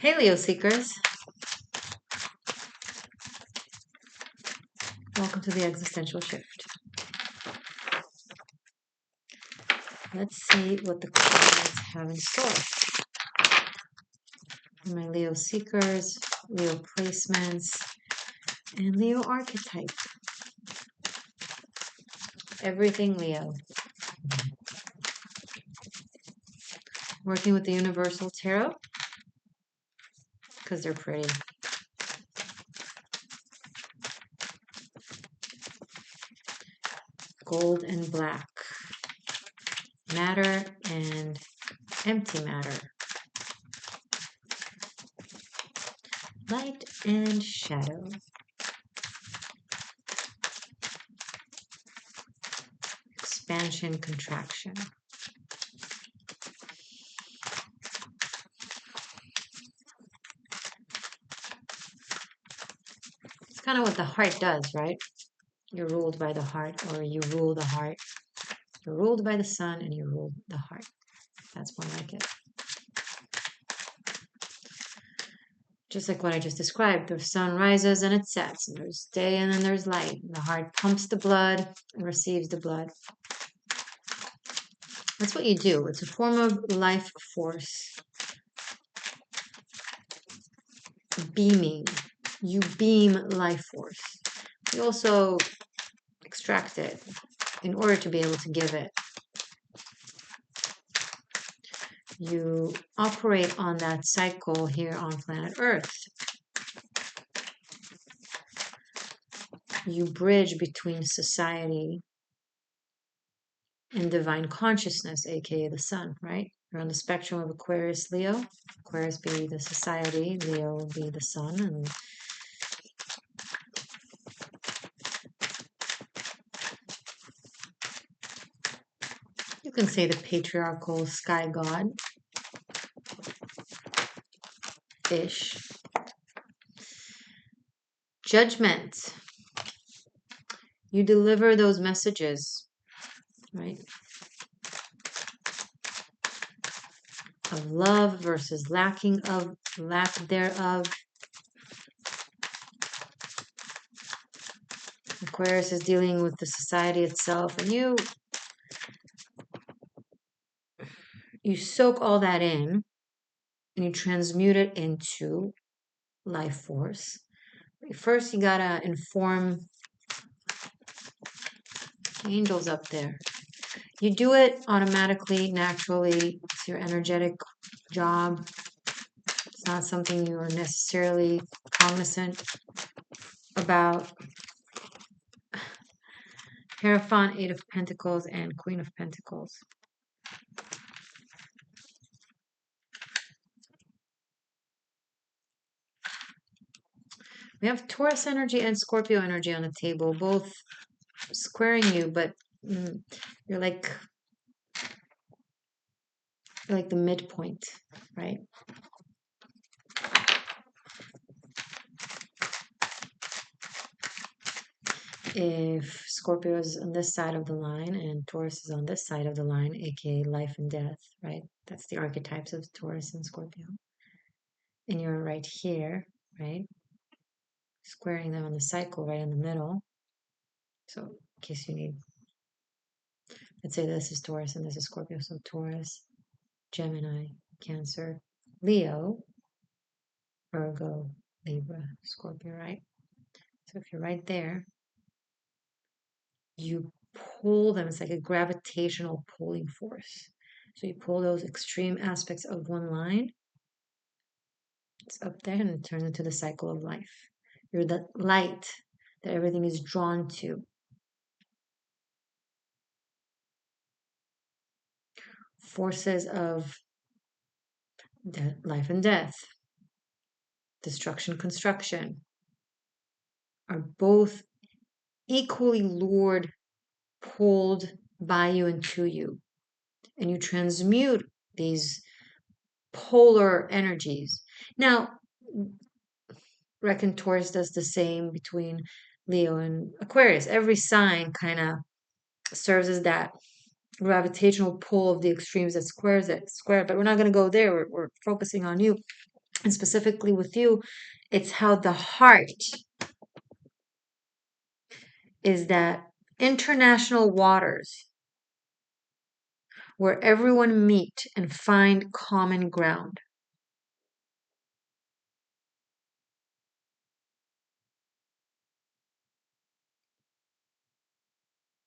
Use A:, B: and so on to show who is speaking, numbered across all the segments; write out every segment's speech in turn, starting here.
A: Hey, Leo Seekers. Welcome to the Existential Shift. Let's see what the cards have in store. My Leo Seekers, Leo placements, and Leo archetype. Everything Leo. Working with the Universal Tarot because they're pretty. Gold and black. Matter and empty matter. Light and shadow. Expansion, contraction. It's kind of what the heart does, right? You're ruled by the heart, or you rule the heart. You're ruled by the sun and you rule the heart. That's more like it. Just like what I just described, the sun rises and it sets, and there's day and then there's light. And the heart pumps the blood and receives the blood. That's what you do. It's a form of life force. Beaming. You beam life force. You also extract it in order to be able to give it. You operate on that cycle here on planet Earth. You bridge between society and divine consciousness, aka the sun, right? You're on the spectrum of Aquarius, Leo. Aquarius be the society, Leo be the sun, and you can say the patriarchal sky god ish. Judgment. You deliver those messages, right? Of love versus lack thereof. Aquarius is dealing with the society itself, and you soak all that in and you transmute it into life force. First, you gotta inform angels up there. You do it automatically, naturally. It's your energetic job. It's not something you are necessarily cognizant about. Hierophant, Eight of Pentacles, and Queen of Pentacles. We have Taurus energy and Scorpio energy on the table, both squaring you, but you're like the midpoint, right? If Scorpio is on this side of the line and Taurus is on this side of the line, aka life and death, right? That's the archetypes of Taurus and Scorpio. And you're right here, right? Squaring them on the cycle right in the middle. So in case you need, let's say this is Taurus and this is Scorpio. So Taurus, Gemini, Cancer, Leo, Virgo, Libra, Scorpio, right? So if you're right there, you pull them. It's like a gravitational pulling force. So you pull those extreme aspects of one line. It's up there and it turns into the cycle of life. You're the light that everything is drawn to. Forces of life and death, destruction, construction are both equally lured, pulled by you and to you. And you transmute these polar energies. Now, reckon Taurus does the same between Leo and Aquarius. Every sign kind of serves as that gravitational pull of the extremes that square, but we're not going to go there. We're focusing on you. And specifically with you, it's how the heart is that international waters where everyone meet and find common ground.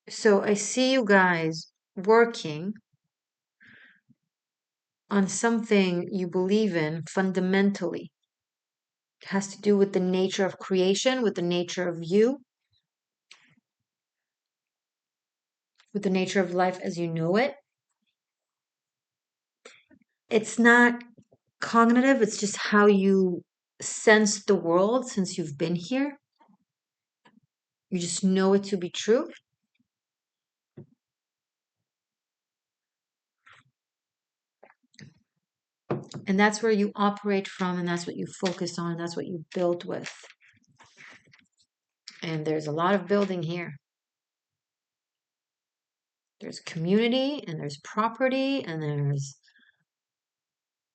A: So I see you guys working on something you believe in fundamentally. It has to do with the nature of creation, with the nature of you, with the nature of life as you know it. It's not cognitive, it's just how you sense the world since you've been here. You just know it to be true. And that's where you operate from, and that's what you focus on, that's what you build with. And there's a lot of building here. There's community, and there's property, and there's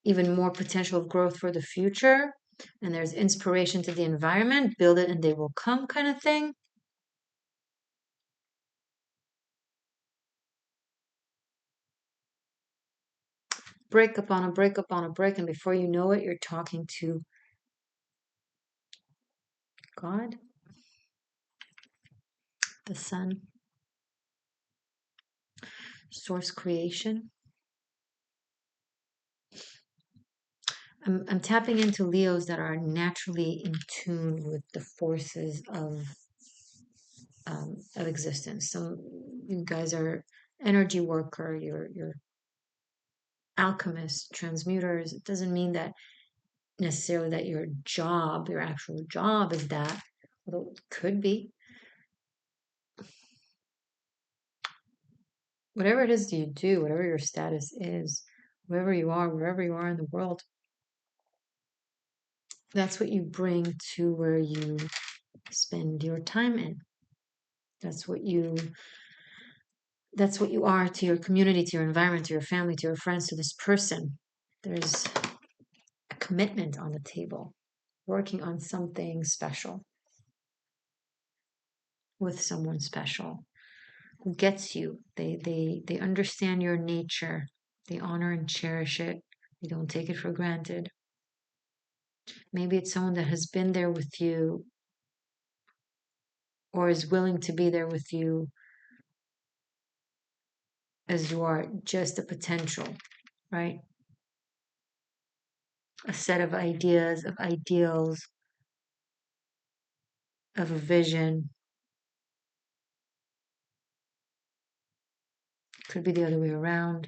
A: even more potential of growth for the future. And there's inspiration to the environment, build it and they will come kind of thing. Break upon a break upon a break, and before you know it, you're talking to God, the sun, source creation. I'm tapping into Leos that are naturally in tune with the forces of existence. So you guys are energy worker, you're alchemists, transmuters. It doesn't mean that necessarily that your job, your actual job is that, although it could be. Whatever it is you do, whatever your status is, wherever you are, wherever you are in the world, that's what you bring to where you spend your time in. That's what you are to your community, to your environment, to your family, to your friends, to this person. There's a commitment on the table, working on something special with someone special who gets you. They understand your nature. They honor and cherish it. They don't take it for granted. Maybe it's someone that has been there with you or is willing to be there with you as you are, just a potential, right? A set of ideas, of ideals, of a vision. Could be the other way around.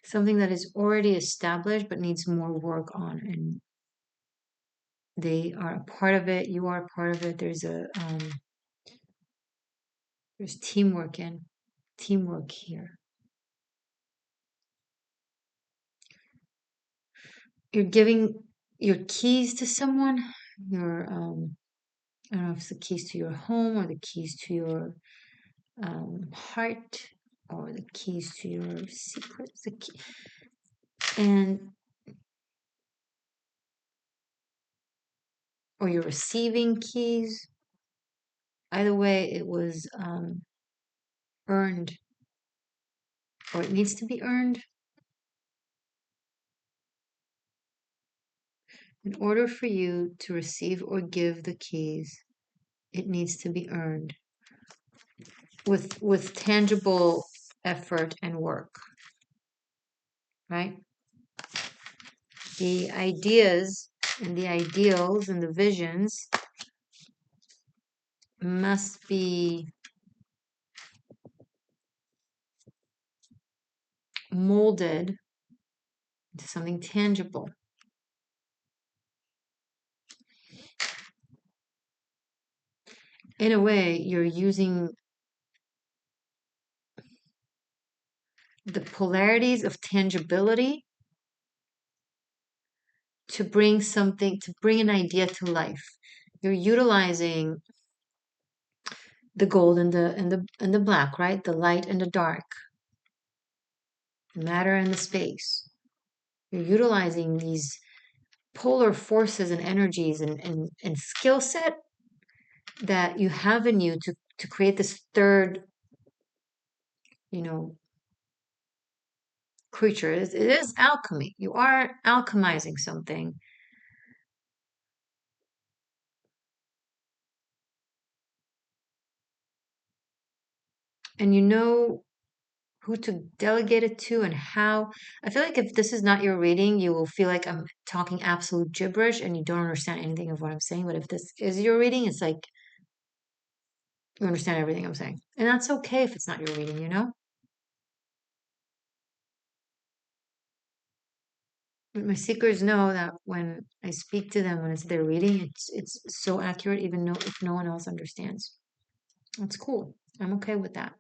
A: Something that is already established but needs more work on, and they are a part of it. You are a part of it. There's teamwork here. You're giving your keys to someone. Your I don't know if it's the keys to your home or the keys to your heart or the keys to your secrets. And or you're receiving keys. Either way, it was earned, or it needs to be earned. In order for you to receive or give the keys, it needs to be earned with tangible effort and work, right? The ideas and the ideals and the visions must be molded into something tangible. In a way, you're using the polarities of tangibility to bring something, to bring an idea to life. You're utilizing the gold and the black, right? The light and the dark, the matter and the space. You're utilizing these polar forces and energies and skill set that you have in you to create this third, you know, creature. It is alchemy. You are alchemizing something. And you know who to delegate it to and how. I feel like if this is not your reading, you will feel like I'm talking absolute gibberish and you don't understand anything of what I'm saying. But if this is your reading, it's like you understand everything I'm saying. And that's okay if it's not your reading, you know? But my seekers know that when I speak to them, when it's their reading, it's so accurate, even though if no one else understands. That's cool. I'm okay with that.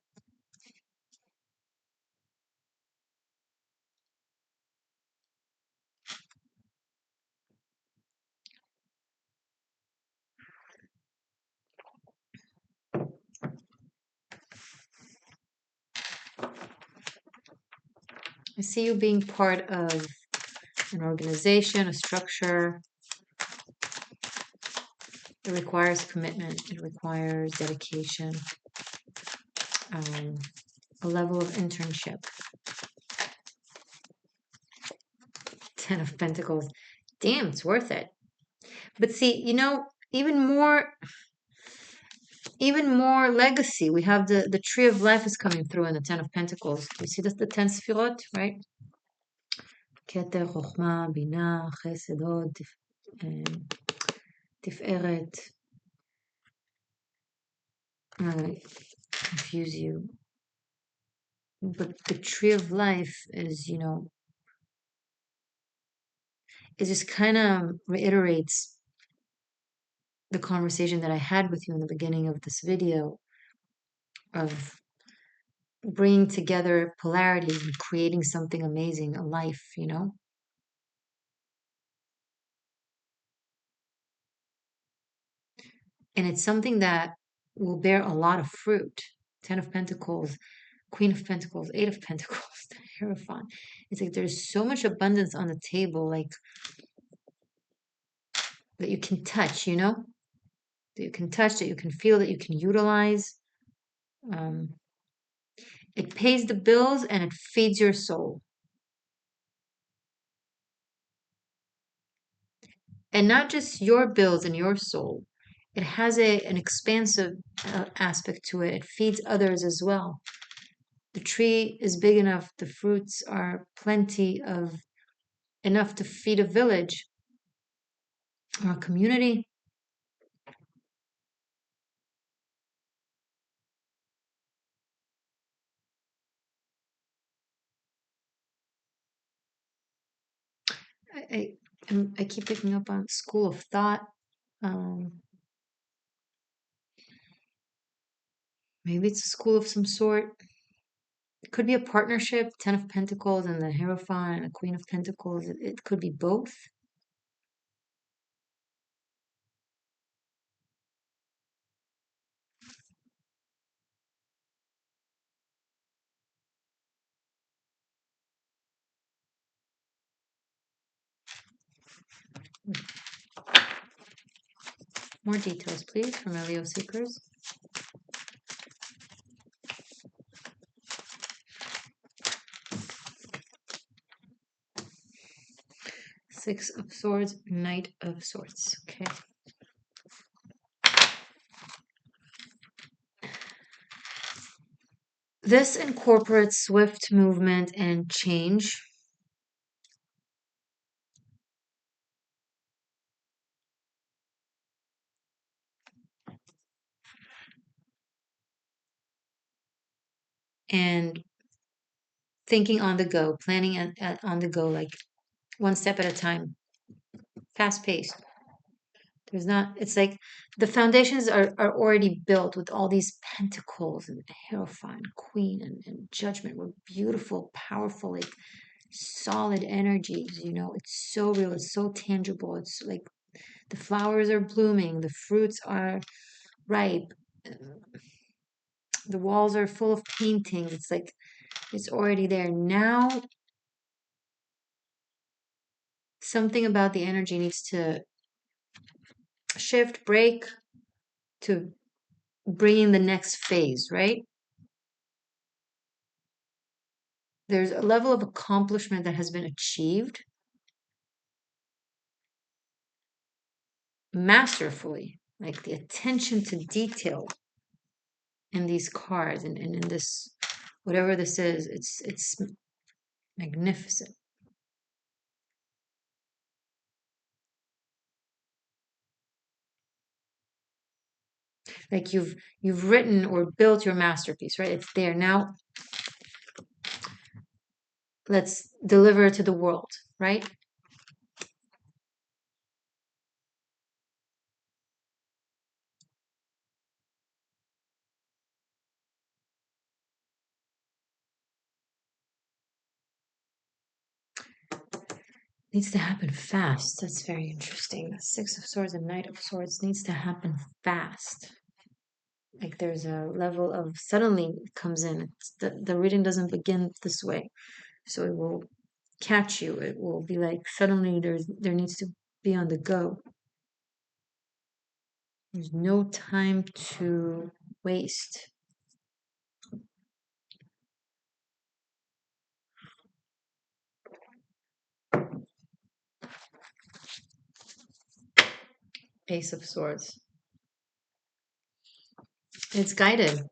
A: I see you being part of an organization, a structure. It requires commitment. It requires dedication, um, a level of internship. Ten of Pentacles. Damn, it's worth it. But see, you know, even more legacy. We have the tree of life is coming through in the Ten of Pentacles. You see that's the 10 Sfirot, right? Keter, Chochma, Binah, Chesed, Hod, Tiferet. I confuse you. But the tree of life is, you know, it just kind of reiterates the conversation that I had with you in the beginning of this video of bringing together polarities and creating something amazing, a life, you know? And it's something that will bear a lot of fruit. Ten of Pentacles, Queen of Pentacles, Eight of Pentacles, the Hierophant. It's like there's so much abundance on the table, like that you can touch, you know? That you can touch, that you can feel, that you can utilize. Um, it pays the bills and it feeds your soul. And not just your bills and your soul. It has an expansive aspect to it. It feeds others as well. The tree is big enough, the fruits are plenty of enough to feed a village or a community. I, I keep picking up on school of thought. Um, Maybe it's a school of some sort. It could be a partnership, Ten of Pentacles and the Hierophant and the Queen of Pentacles. It could be both. More details, please, from our Leo seekers. Six of Swords, Knight of Swords. Okay. This incorporates swift movement and change. And thinking on the go, planning on the go, like one step at a time, fast paced. There's not, it's like the foundations are already built with all these pentacles and Hierophant, Queen, and Judgment. We're beautiful, powerful, like solid energies, you know. It's so real, it's so tangible. It's like the flowers are blooming, the fruits are ripe. The walls are full of paintings. It's like it's already there. Now, something about the energy needs to shift, break to bring in the next phase, right? There's a level of accomplishment that has been achieved masterfully, like the attention to detail in these cards and in this, whatever this is, it's magnificent. Like you've written or built your masterpiece, right? It's there. Now let's deliver it to the world, right? Needs to happen fast. That's very interesting. The Six of Swords and Knight of Swords needs to happen fast. Like there's a level of suddenly it comes in. The reading doesn't begin this way. So it will catch you. It will be like suddenly there needs to be on the go. There's no time to waste. Ace of Swords. It's guided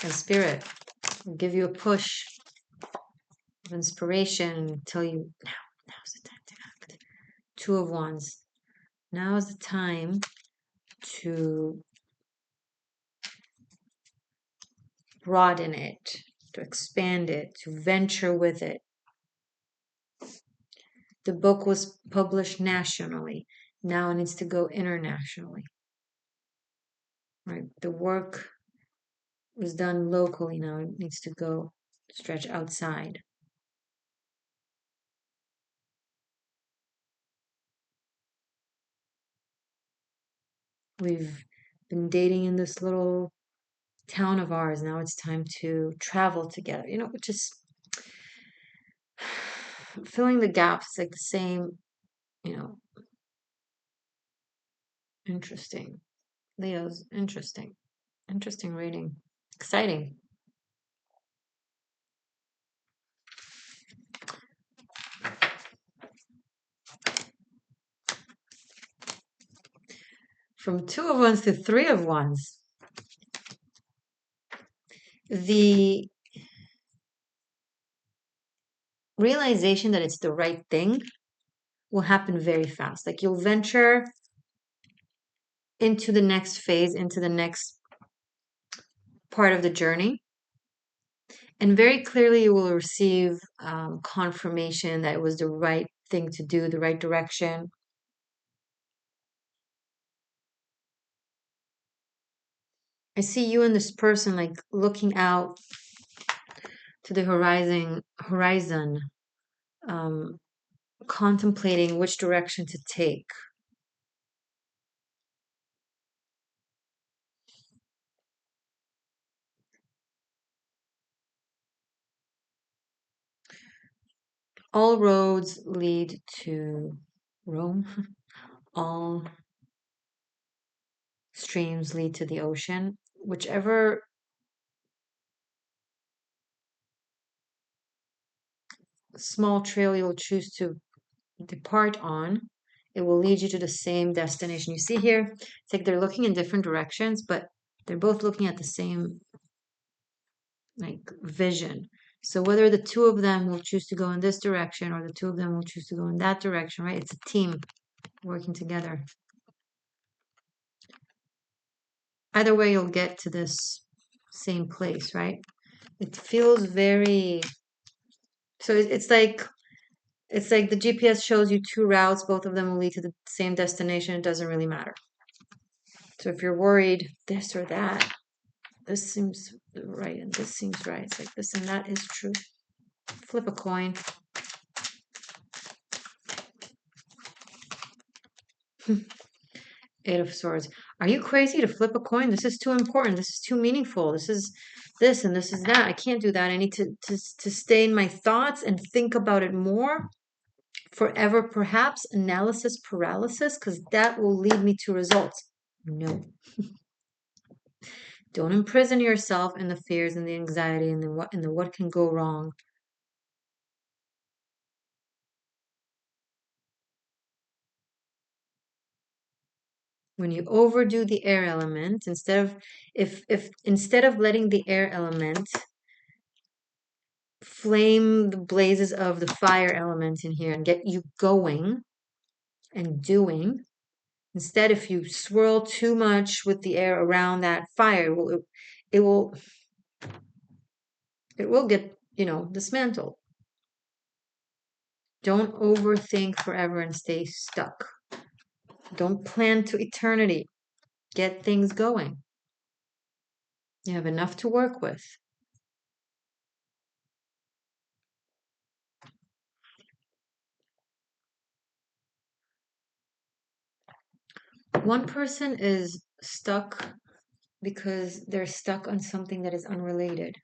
A: by spirit. It'll give you a push of inspiration, tell you now's the time to act. Two of Wands. Now is the time to broaden it, to expand it, to venture with it. The book was published nationally. Now it needs to go internationally. Right? The work was done locally. Now it needs to go stretch outside. We've been dating in this little town of ours. Now it's time to travel together. Which is filling the gaps, like the same, you know, interesting. Leo's interesting. Interesting reading. Exciting. From Two of Wands to Three of Wands. The realization that it's the right thing will happen very fast. Like you'll venture into the next phase, into the next part of the journey. And very clearly, you will receive confirmation that it was the right thing to do, the right direction. I see you and this person like looking out to the horizon, um, contemplating which direction to take. All roads lead to Rome. All streams lead to the ocean. Whichever small trail you'll choose to depart on, it will lead you to the same destination. You see here, it's like they're looking in different directions, but they're both looking at the same like vision. So whether the two of them will choose to go in this direction or the two of them will choose to go in that direction, right? It's a team working together. Either way, you'll get to this same place, right? It feels very. So it's like the GPS shows you two routes. Both of them will lead to the same destination. It doesn't really matter. So if you're worried this or that, this seems right and this seems right. It's like this and that is true. Flip a coin. Eight of Swords. Are you crazy to flip a coin? This is too important. This is too meaningful. This is this and this is that. I can't do that. I need to stay in my thoughts and think about it more. Forever, perhaps, analysis paralysis, because that will lead me to results. No. Don't imprison yourself in the fears and the anxiety and the what can go wrong. When you overdo the air element, if instead of letting the air element flame the blazes of the fire element in here and get you going and doing, instead if you swirl too much with the air around that fire, it will it will get, dismantled. Don't overthink forever and stay stuck. Don't plan to eternity. Get things going. You have enough to work with. One person is stuck because they're stuck on something that is unrelated,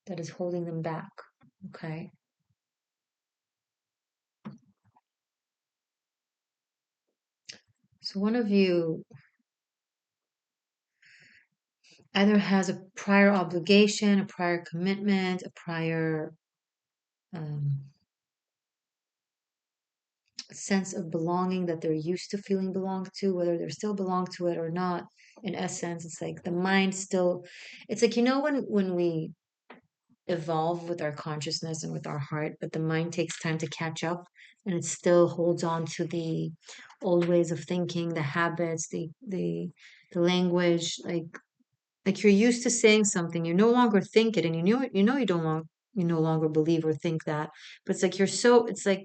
A: that is holding them back. Okay. So one of you either has a prior obligation, a prior commitment, a prior um, sense of belonging that they're used to feeling belong to, whether they're still belong to it or not. In essence, it's like the mind still, it's like, when we evolve with our consciousness and with our heart, but the mind takes time to catch up and it still holds on to the old ways of thinking, the habits, the language, like you're used to saying something, you no longer think it, and you no longer believe or think that, but it's like it's like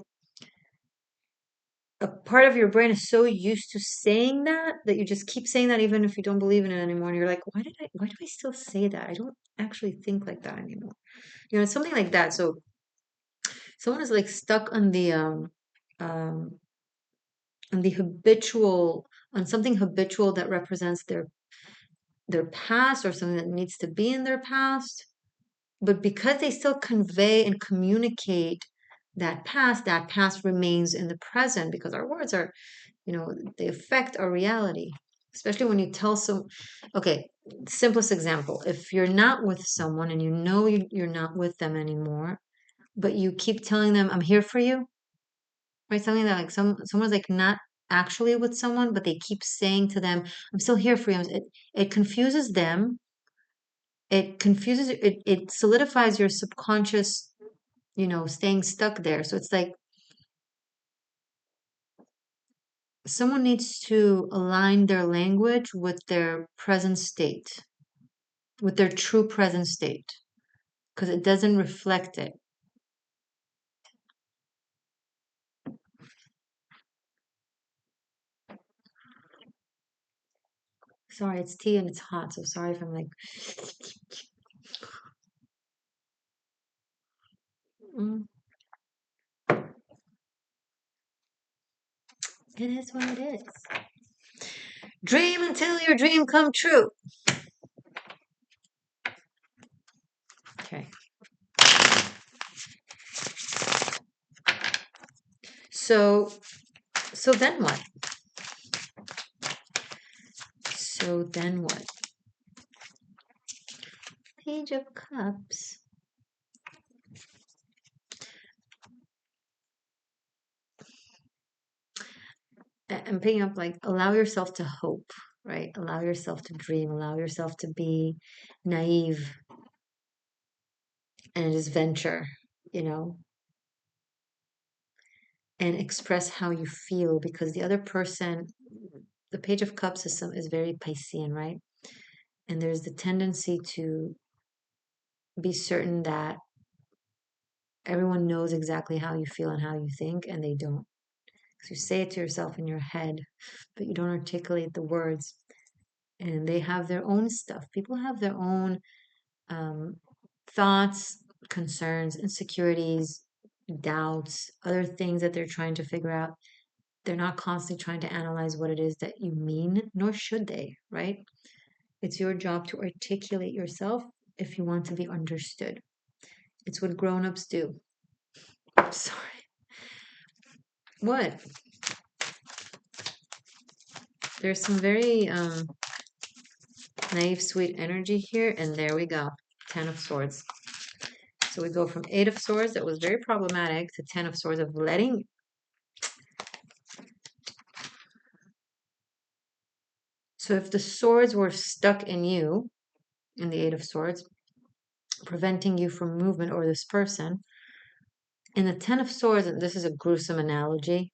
A: a part of your brain is so used to saying that you just keep saying that even if you don't believe in it anymore. And you're like, why do I still say that? I don't actually think like that anymore. It's something like that. So someone is like stuck um on the habitual, on something habitual that represents their past or something that needs to be in their past. But because they still convey and communicate that past remains in the present because our words are, they affect our reality. Especially when you tell okay, simplest example, if you're not with someone and you're not with them anymore, but you keep telling them, I'm here for you, right? Something that like someone's like not actually with someone, but they keep saying to them, I'm still here for you. It confuses them. It solidifies your subconscious, staying stuck there. So it's like someone needs to align their language with their present state, with their true present state, because it doesn't reflect it. Sorry, it's tea and it's hot, so sorry if I'm like, mm, it is what it is. Dream until your dream come true. Okay. So, so then what? So then what? Page of Cups. I'm picking up like allow yourself to hope, right? Allow yourself to dream, allow yourself to be naive and just venture, you know, and express how you feel because the other person, the Page of Cups is very Piscean, right? And there's the tendency to be certain that everyone knows exactly how you feel and how you think, and they don't. So you say it to yourself in your head, but you don't articulate the words. And they have their own stuff. People have their own um, thoughts, concerns, insecurities, doubts, other things that they're trying to figure out. They're not constantly trying to analyze what it is that you mean, nor should they, right? It's your job to articulate yourself if you want to be understood. It's what grown-ups do. Sorry. What? There's some very naive, sweet energy here, and there we go. 10 of Swords. So we go from 8 of Swords, that was very problematic, to 10 of Swords of letting. So if the swords were stuck in you, in the 8 of Swords, preventing you from movement or this person, in the 10 of Swords, and this is a gruesome analogy,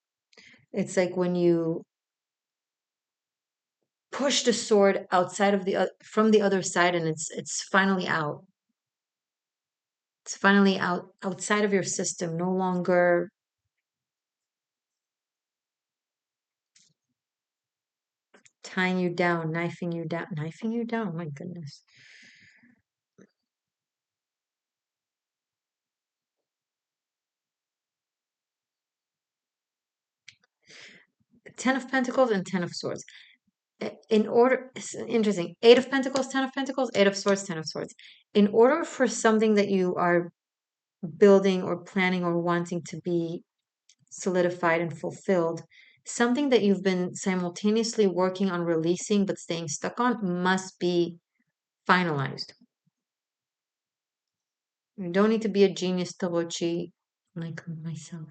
A: it's like when you push the sword outside of from the other side, and it's finally out. It's finally outside of your system, no longer tying you down, knifing you down. Knifing you down? Oh my goodness. Ten of Pentacles and Ten of Swords. In order, it's interesting. Eight of Pentacles, Ten of Pentacles, Eight of Swords, Ten of Swords. In order for something that you are building or planning or wanting to be solidified and fulfilled, something that you've been simultaneously working on releasing but staying stuck on must be finalized. You don't need to be a genius to cheat like myself.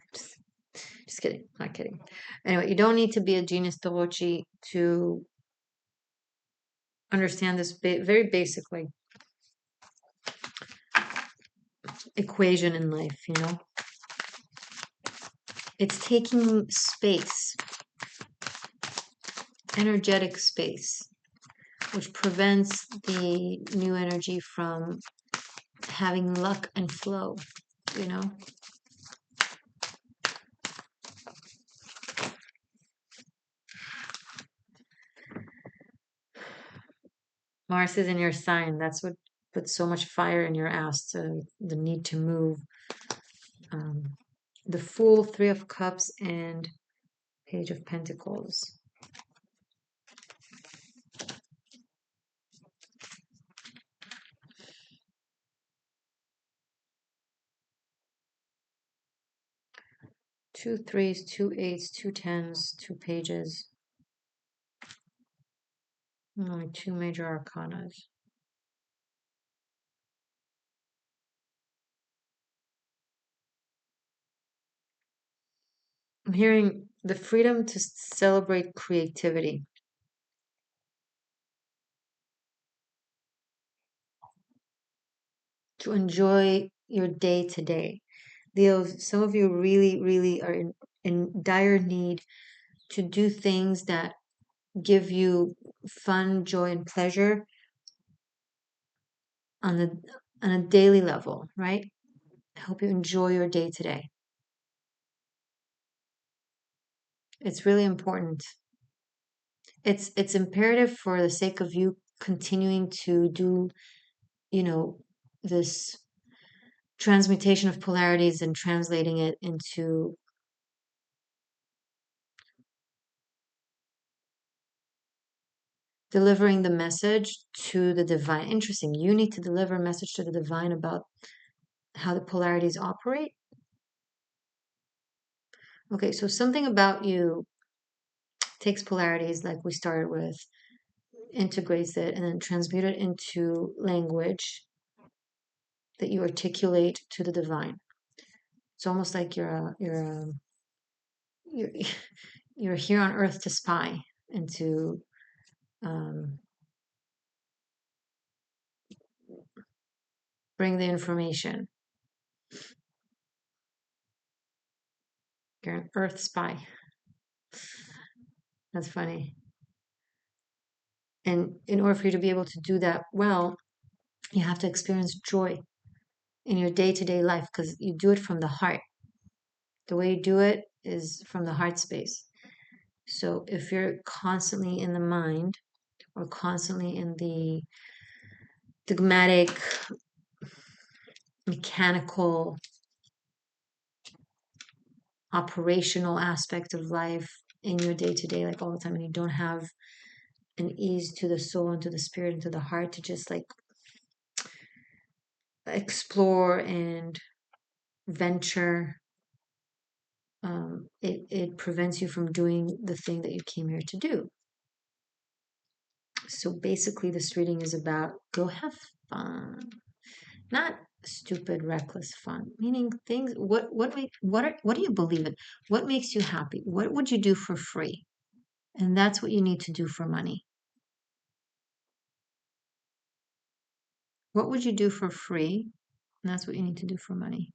A: Just kidding, not kidding. Anyway, you don't need to be a genius to understand this very basically equation in life, you know? It's taking space, energetic space, which prevents the new energy from having luck and flow, you know? Mars is in your sign. That's what puts so much fire in your ass, to the need to move. The Fool, Three of Cups, and Page of Pentacles. Two threes, two eights, two tens, two pages. Only two major arcanas. I'm hearing the freedom to celebrate creativity. To enjoy your day to day. Some of you really, really are in dire need to do things that give you fun, joy, and pleasure on a daily level, right? Help you enjoy your day to day. It's really important. It's imperative for the sake of you continuing to do, you know, this transmutation of polarities and translating it into delivering the message to the divine. Interesting. You need to deliver a message to the divine about how the polarities operate. Okay, so something about you takes polarities like we started with, integrates it, and then transmute it into language that you articulate to the divine. It's almost like you're you're here on earth to spy and to um, bring the information. You're an earth spy. That's funny. And in order for you to be able to do that well, you have to experience joy in your day-to-day life, because you do it from the heart. The way you do it is from the heart space. So if you're constantly in the mind or constantly in the dogmatic, mechanical, operational aspect of life, in your day to day, like all the time, and you don't have an ease to the soul and to the spirit and to the heart to just like explore and venture, it prevents you from doing the thing that you came here to do. So basically, this reading is about go have fun, not stupid, reckless fun. Meaning things. What do you believe in? What makes you happy? What would you do for free? And that's what you need to do for money. What would you do for free? And that's what you need to do for money.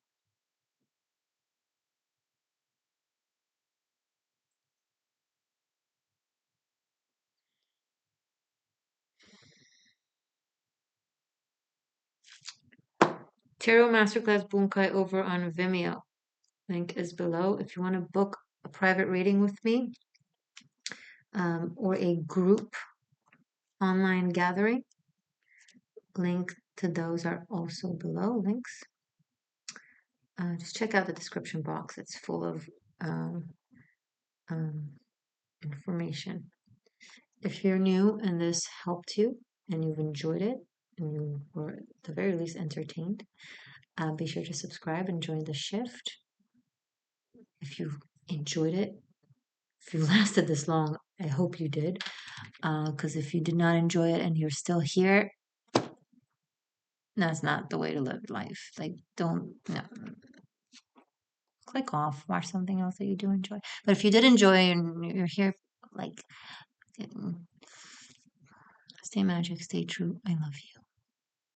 A: Tarot Masterclass Bunkai over on Vimeo. Link is below. If you want to book a private reading with me, or a group online gathering, link to those are also below. Links. Just check out the description box. It's full of um, um, information. If you're new and this helped you and you've enjoyed it and you were at the very least entertained, be sure to subscribe and join the shift. If you've enjoyed it, if you lasted this long, I hope you did. Because if you did not enjoy it and you're still here, that's not the way to live life. Like, don't, no. Click off, watch something else that you do enjoy. But if you did enjoy and you're here, like, stay magic, stay true. I love you.